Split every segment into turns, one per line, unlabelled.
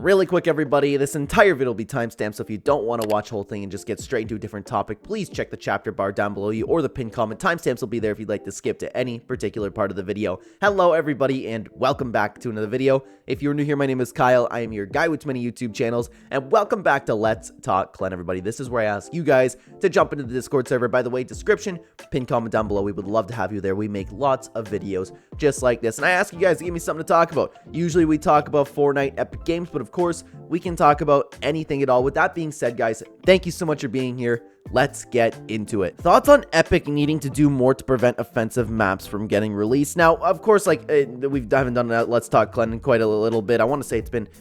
Really quick, everybody, this entire video will be timestamped, so if you don't want to watch the whole thing and just get straight into a different topic, please check the chapter bar down below you or the pinned comment. Timestamps will be there if you'd like to skip to any particular part of the video. Hello, everybody, and welcome back to another video. If you're new here, my name is Kyle. I am your guy with many YouTube channels, and welcome back to Let's Talk Clen, everybody. This is where I ask you guys to jump into the Discord server. By the way, description, pinned comment down below. We would love to have you there. We make lots of videos just like this, and I ask you guys to give me something to talk about. Usually we talk about Fortnite, Epic Games, but of course, we can talk about anything at all. With that being said, guys, thank you so much for being here. Let's get into it. Thoughts on Epic needing to do more to prevent offensive maps from getting released? Now, of course, like, we haven't done that Let's Talk Clen in quite a little bit. I want to say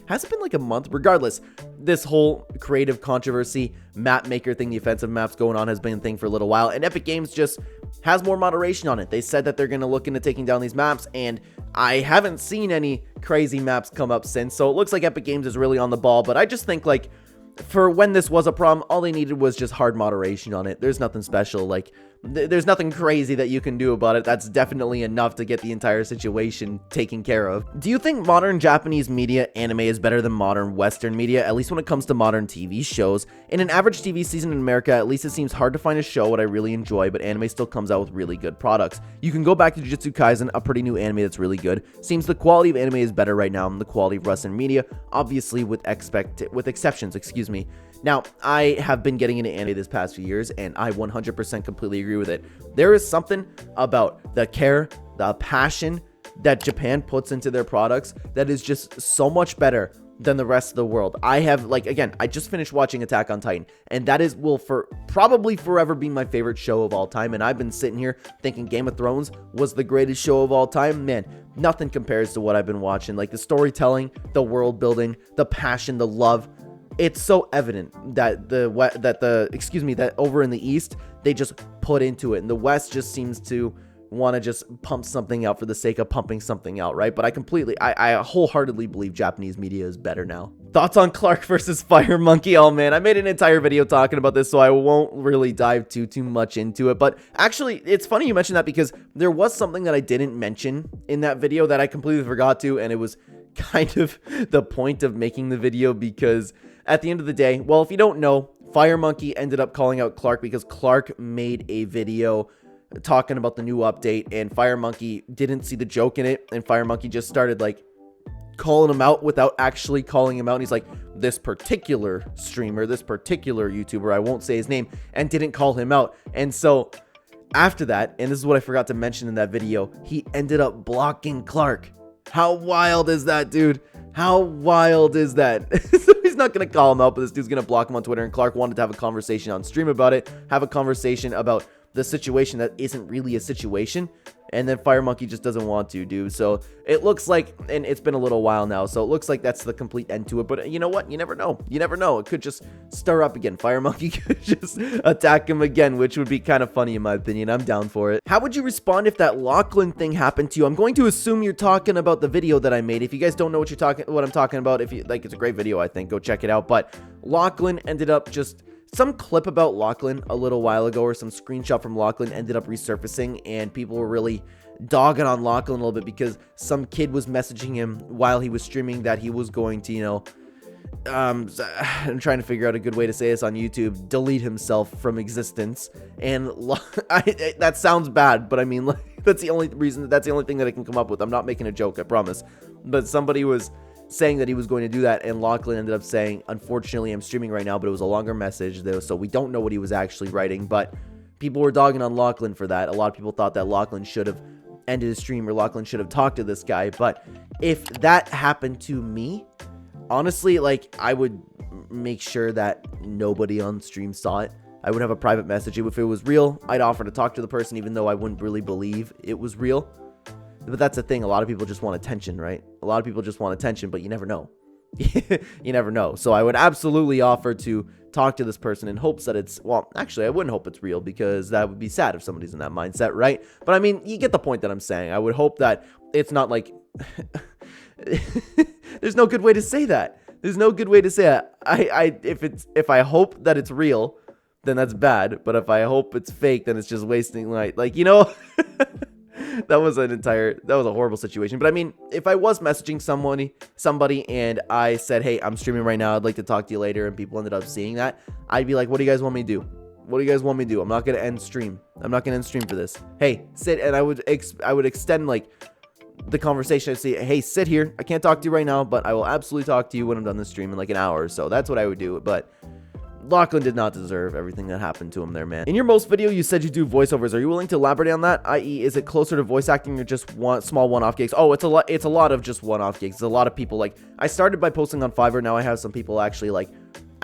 has it been like a month? Regardless, this whole creative controversy, map maker thing, the offensive maps going on has been a thing for a little while, and Epic Games just has more moderation on it. They said that they're going to look into taking down these maps, and I haven't seen any crazy maps come up since, so it looks like Epic Games is really on the ball, but I just think, like, for when this was a problem, all they needed was just hard moderation on it. There's nothing special, like, there's nothing crazy that you can do about it. That's definitely enough to get the entire situation taken care of. Do you think modern Japanese media anime is better than modern Western media, at least when it comes to modern TV shows? In an average TV season in America, at least it seems hard to find a show what I really enjoy, but anime still comes out with really good products. You can go back to Jujutsu Kaisen, a pretty new anime that's really good. Seems the quality of anime is better right now than the quality of Western media, obviously with exceptions, excuse me. Now, I have been getting into anime this past few years, and I 100% completely agree with it. There is something about the care, the passion that Japan puts into their products that is just so much better than the rest of the world. I have, like, again, I just finished watching Attack on Titan, and that will probably forever be my favorite show of all time, and I've been sitting here thinking Game of Thrones was the greatest show of all time. Man, nothing compares to what I've been watching. Like, the storytelling, the world building, the passion, the love. It's so evident that that over in the East, they just put into it, and the West just seems to want to just pump something out for the sake of pumping something out, right? But I wholeheartedly believe Japanese media is better now. Thoughts on Klarque versus FireMonkey? Oh man, I made an entire video talking about this, so I won't really dive too much into it. But actually, it's funny you mentioned that, because there was something that I didn't mention in that video that I completely forgot to, and it was kind of the point of making the video, because at the end of the day, well, if you don't know, FireMonkey ended up calling out Klarque because Klarque made a video talking about the new update, and FireMonkey didn't see the joke in it, and FireMonkey just started, like, calling him out without actually calling him out. And he's like, this particular streamer, this particular YouTuber, I won't say his name, and didn't call him out. And so after that, and this is what I forgot to mention in that video, he ended up blocking Klarque. How wild is that, dude? How wild is that? So he's not going to call him out, but this dude's going to block him on Twitter, and Klarque wanted to have a conversation on stream about it, have a conversation about the situation that isn't really a situation, and then FireMonkey just doesn't want to, dude. So it looks like, and it's been a little while now, so it looks like that's the complete end to it. But you know what? You never know. You never know. It could just stir up again. FireMonkey could just attack him again, which would be kind of funny in my opinion. I'm down for it. How would you respond if that Lachlan thing happened to you? I'm going to assume you're talking about the video that I made. If you guys don't know what I'm talking about, if you like, it's a great video, I think. Go check it out. But Lachlan ended up just some clip about Lachlan a little while ago, or some screenshot from Lachlan ended up resurfacing, and people were really dogging on Lachlan a little bit because some kid was messaging him while he was streaming that he was going to, you know, I'm trying to figure out a good way to say this on YouTube, delete himself from existence. And that sounds bad, but I mean, like, that's the only thing that I can come up with. I'm not making a joke, I promise. But somebody was saying that he was going to do that, and Lachlan ended up saying, unfortunately, I'm streaming right now, but it was a longer message, though, so we don't know what he was actually writing. But people were dogging on Lachlan for that. A lot of people thought that Lachlan should have ended his stream, or Lachlan should have talked to this guy. But if that happened to me, honestly, like, I would make sure that nobody on stream saw it. I would have a private message. If it was real, I'd offer to talk to the person, even though I wouldn't really believe it was real. But that's the thing. A lot of people just want attention, right? A lot of people just want attention, but you never know. You never know. So I would absolutely offer to talk to this person in hopes that it's, well, actually, I wouldn't hope it's real, because that would be sad if somebody's in that mindset, right? But I mean, you get the point that I'm saying. I would hope that it's not like, there's no good way to say that. There's no good way to say that. If I hope that it's real, then that's bad. But if I hope it's fake, then it's just wasting light. Like, you know, That was a horrible situation. But I mean, if I was messaging somebody and I said, hey, I'm streaming right now, I'd like to talk to you later, and people ended up seeing that, I'd be like, what do you guys want me to do? What do you guys want me to do? I'm not going to end stream. I'm not going to end stream for this. Hey, sit. And I would extend like the conversation. I'd say, hey, sit here. I can't talk to you right now, but I will absolutely talk to you when I'm done the stream in like an hour or so. That's what I would do. But Lachlan did not deserve everything that happened to him there, man. In your most video, you said you do voiceovers. Are you willing to elaborate on that? I.e., is it closer to voice acting or just small one-off gigs? Oh, it's a lot of just one-off gigs. It's a lot of people, like, I started by posting on Fiverr. Now I have some people actually, like,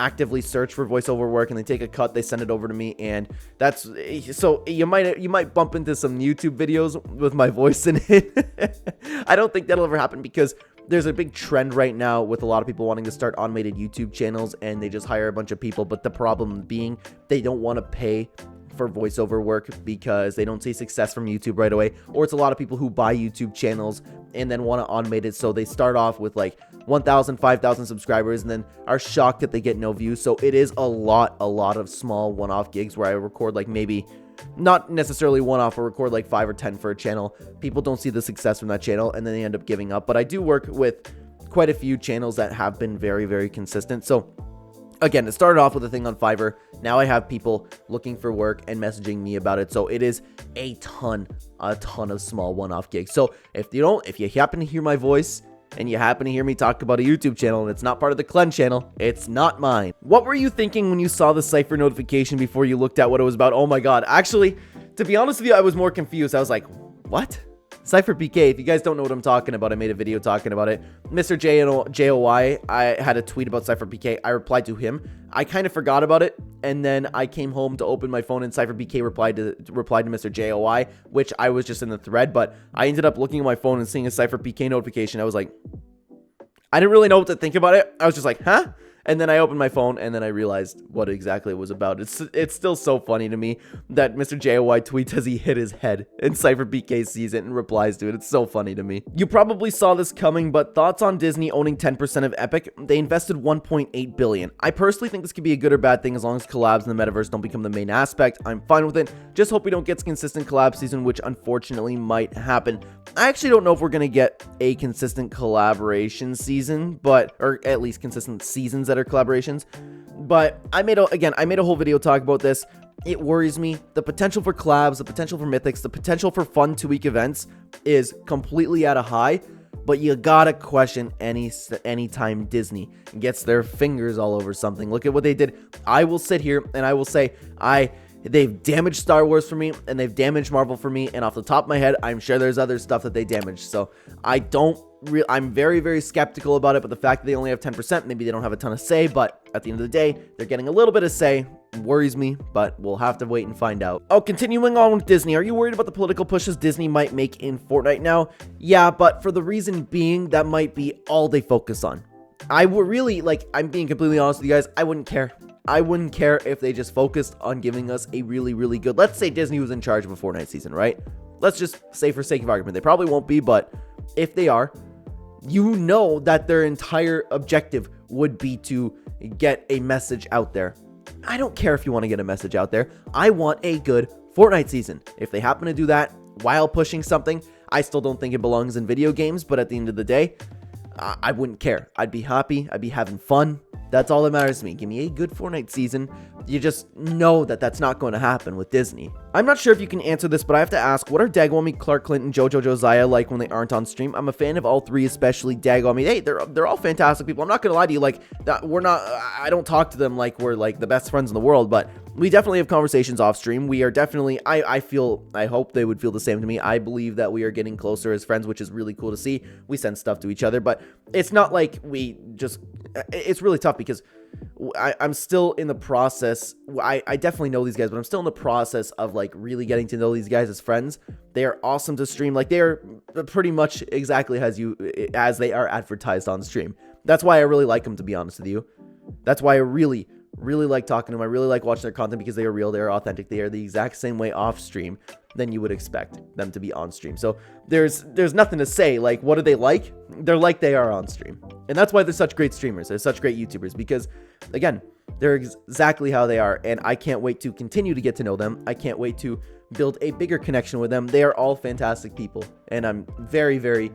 actively search for voiceover work, and they take a cut, they send it over to me, and that's so you might bump into some YouTube videos with my voice in it. I don't think that'll ever happen because there's a big trend right now with a lot of people wanting to start automated YouTube channels, and they just hire a bunch of people. But the problem being they don't want to pay for voiceover work because they don't see success from YouTube right away, or it's a lot of people who buy YouTube channels and then want to automate it, so they start off with like 1,000, 5,000 subscribers and then are shocked that they get no views. So it is a lot of small one-off gigs where I record like maybe not necessarily one-off, or record like 5 or 10 for a channel. People don't see the success from that channel and then they end up giving up. But I do work with quite a few channels that have been very consistent. So again, it started off with a thing on Fiverr. Now I have people looking for work and messaging me about it. So it is a ton of small one-off gigs. So if you happen to hear my voice and you happen to hear me talk about a YouTube channel and it's not part of the Clen channel, it's not mine. What were you thinking when you saw the Cypher notification before you looked at what it was about? Oh my god. Actually, to be honest with you, I was more confused. I was like, what? SypherPK, if you guys don't know what I'm talking about, I made a video talking about it. Mr. JOY, I had a tweet about SypherPK. I replied to him. I kind of forgot about it, and then I came home to open my phone, and SypherPK replied to Mr. JOY, which I was just in the thread, but I ended up looking at my phone and seeing a SypherPK notification. I was like, I didn't really know what to think about it. I was just like, huh? And then I opened my phone, and then I realized what exactly it was about. It's still so funny to me that Mr. JOY tweets as he hit his head, and SypherPK sees it and replies to it. It's so funny to me. You probably saw this coming, but thoughts on Disney owning 10% of Epic? They invested $1.8 billion. I personally think this could be a good or bad thing as long as collabs in the metaverse don't become the main aspect. I'm fine with it. Just hope we don't get consistent collab season, which unfortunately might happen. I actually don't know if we're going to get a consistent collaboration season, or at least consistent seasons that are collaborations. But I made a whole video talking about this. It worries me. The potential for collabs, the potential for mythics, the potential for fun 2-week events is completely at a high. But you gotta question anytime Disney gets their fingers all over something. Look at what they did. I will sit here and I will say they've damaged Star Wars for me, and they've damaged Marvel for me, and off the top of my head, I'm sure there's other stuff that they damaged. So I'm very skeptical about it, but the fact that they only have 10%, maybe they don't have a ton of say, but at the end of the day, they're getting a little bit of say. Worries me, but we'll have to wait and find out. Oh, continuing on with Disney, are you worried about the political pushes Disney might make in Fortnite now? Yeah, but for the reason being, that might be all they focus on. I would really, I'm being completely honest with you guys, I wouldn't care. I wouldn't care if they just focused on giving us a really good, let's say Disney was in charge of a Fortnite season, right? Let's just say for sake of argument, they probably won't be, but if they are, you know that their entire objective would be to get a message out there. I don't care if you want to get a message out there. I want a good Fortnite season. If they happen to do that while pushing something, I still don't think it belongs in video games, but at the end of the day, I wouldn't care. I'd be happy. I'd be having fun. That's all that matters to me. Give me a good Fortnite season. You just know that that's not going to happen with Disney. I'm not sure if you can answer this, but I have to ask, what are Dagwami, Klarque, Clint, and Jojo Josiah like when they aren't on stream? I'm a fan of all three, especially Dagwami. Hey, they're all fantastic people. I'm not going to lie to you. I don't talk to them like we're like the best friends in the world, but we definitely have conversations off stream. We are definitely, I hope they would feel the same to me. I believe that we are getting closer as friends, which is really cool to see. We send stuff to each other, but it's not like it's really tough because I'm still in the process. I definitely know these guys, but I'm still in the process of really getting to know these guys as friends. They are awesome to stream. They are pretty much exactly as they are advertised on stream. That's why I really like them, to be honest with you. That's why I really like talking to them. I really like watching their content because they are real, they are authentic, they are the exact same way off stream than you would expect them to be on stream. So there's nothing to say. What are they like? They're like they are on stream. And that's why they're such great streamers. They're such great YouTubers because, again, they're exactly how they are. And I can't wait to continue to get to know them. I can't wait to build a bigger connection with them. They are all fantastic people, and I'm very, very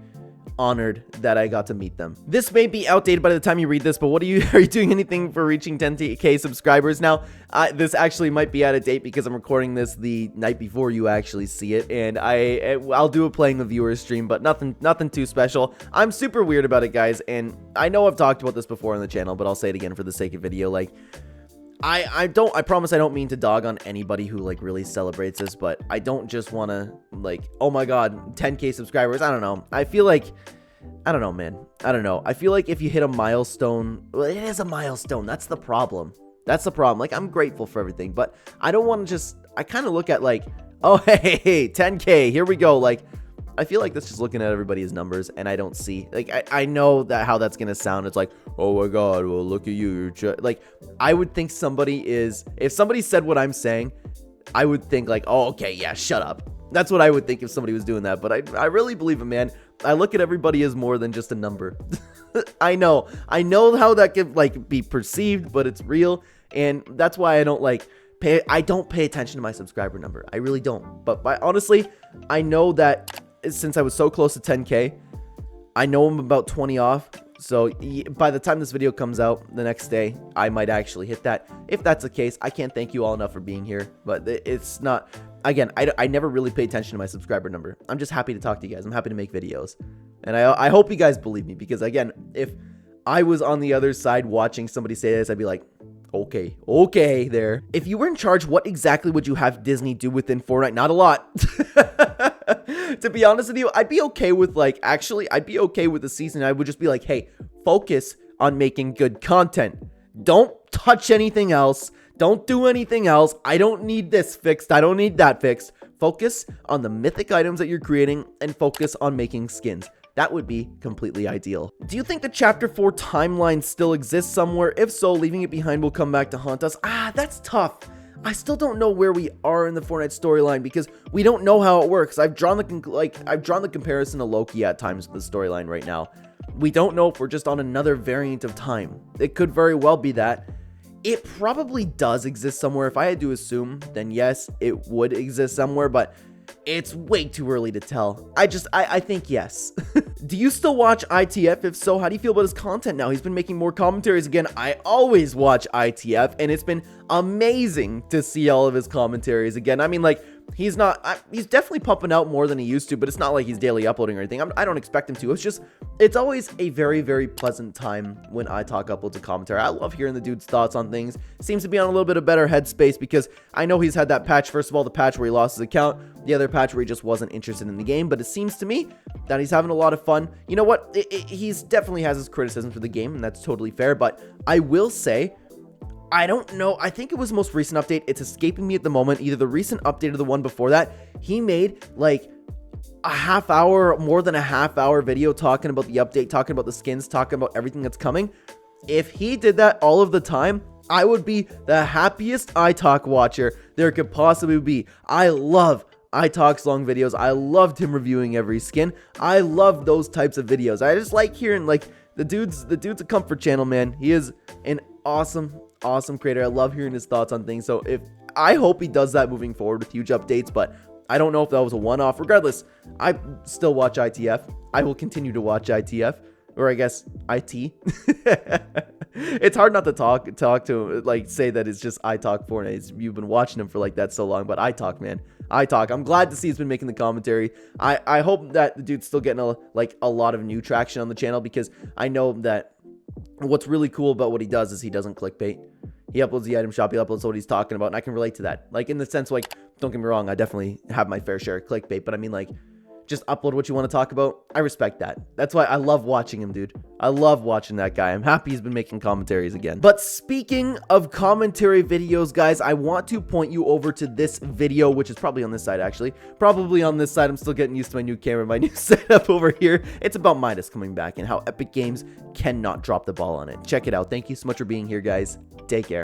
honored that I got to meet them. This may be outdated by the time you read this, but what are you doing anything for reaching 10k subscribers now? This actually might be out of date because I'm recording this the night before you actually see it, and I'll do a playing the viewers stream, but nothing too special. I'm super weird about it, guys, and I know I've talked about this before on the channel, but I'll say it again for the sake of video. Like, I promise I don't mean to dog on anybody who like really celebrates this, but I don't just want to like, oh my god, 10k subscribers. I don't know. I feel like, I don't know, man. I don't know. I feel like if you hit a milestone, well, it is a milestone. That's the problem. That's the problem. Like, I'm grateful for everything, but I don't want to just, I kind of look at like, oh, hey, 10k, here we go. Like, I feel like that's just looking at everybody's numbers, and I don't see, like, I know that how that's gonna sound. It's like, oh my god, well, look at you, you're like, I would think somebody is, if somebody said what I'm saying, I would think like, oh, okay, yeah, shut up. That's what I would think if somebody was doing that, but I really believe it, man. I look at everybody as more than just a number. I know how that could like be perceived, but it's real, and that's why I don't like I don't pay attention to my subscriber number. I really don't. But honestly, I know that since I was so close to 10k, I know I'm about 20 off. So by the time this video comes out the next day, I might actually hit that. If that's the case, I can't thank you all enough for being here, but it's not, again, I never really pay attention to my subscriber number. I'm just happy to talk to you guys. I'm happy to make videos, and I hope you guys believe me, because again, if I was on the other side watching somebody say this, I'd be like, okay there. If you were in charge, what exactly would you have Disney do within Fortnite? Not a lot. To be honest with you, I'd be okay with like, actually, I'd be okay with the season. I would just be like, hey, focus on making good content. Don't touch anything else. Don't do anything else. I don't need this fixed. I don't need that fixed. Focus on the mythic items that you're creating and focus on making skins. That would be completely ideal. Do you think the Chapter 4 timeline still exists somewhere? If so, leaving it behind will come back to haunt us. That's tough. I still don't know where we are in the Fortnite storyline because we don't know how it works. I've drawn the comparison to Loki at times with the storyline right now. We don't know if we're just on another variant of time. It could very well be that. It probably does exist somewhere. If I had to assume, then yes, it would exist somewhere, but it's way too early to tell. I think yes. Do you still watch ITF? If so, how do you feel about his content now? He's been making more commentaries again. I always watch ITF, and it's been amazing to see all of his commentaries again. I mean, like, he's definitely pumping out more than he used to, but it's not like he's daily uploading or anything. I don't expect him to. It's always a very, very pleasant time when iTalk uploads a commentary. I love hearing the dude's thoughts on things. Seems to be on a little bit of better headspace because I know he's had that patch. First of all, the patch where he lost his account, the other patch where he just wasn't interested in the game, but it seems to me that he's having a lot of fun. You know what? He's definitely has his criticism for the game, and that's totally fair, but I will say, I don't know. I think it was the most recent update. It's escaping me at the moment. Either the recent update or the one before that. He made like a half hour, more than a half hour video talking about the update, talking about the skins, talking about everything that's coming. If he did that all of the time, I would be the happiest iTalk watcher there could possibly be. I love iTalk's long videos. I loved him reviewing every skin. I love those types of videos. I just like hearing like the dude's a comfort channel, man. He is an awesome creator. I love hearing his thoughts on things. So I hope he does that moving forward with huge updates, but I don't know if that was a one-off. Regardless, I still watch ITF. I will continue to watch ITF, or I guess IT. It's hard not to talk to like say that it's just iTalk Fortnite. You've been watching him for like that so long, but iTalk, man. iTalk. I'm glad to see he's been making the commentary. I hope that the dude's still getting a lot of new traction on the channel, because I know that what's really cool about what he does is he doesn't clickbait. He uploads the item shop, he uploads what he's talking about, and I can relate to that. Like, in the sense, like, don't get me wrong, I definitely have my fair share of clickbait, but I mean, like, just upload what you want to talk about. I respect that. That's why I love watching him, dude. I love watching that guy. I'm happy he's been making commentaries again. But speaking of commentary videos, guys, I want to point you over to this video, which is probably on this side, actually. Probably on this side. I'm still getting used to my new camera, my new setup over here. It's about Midas coming back and how Epic Games cannot drop the ball on it. Check it out. Thank you so much for being here, guys. Take care.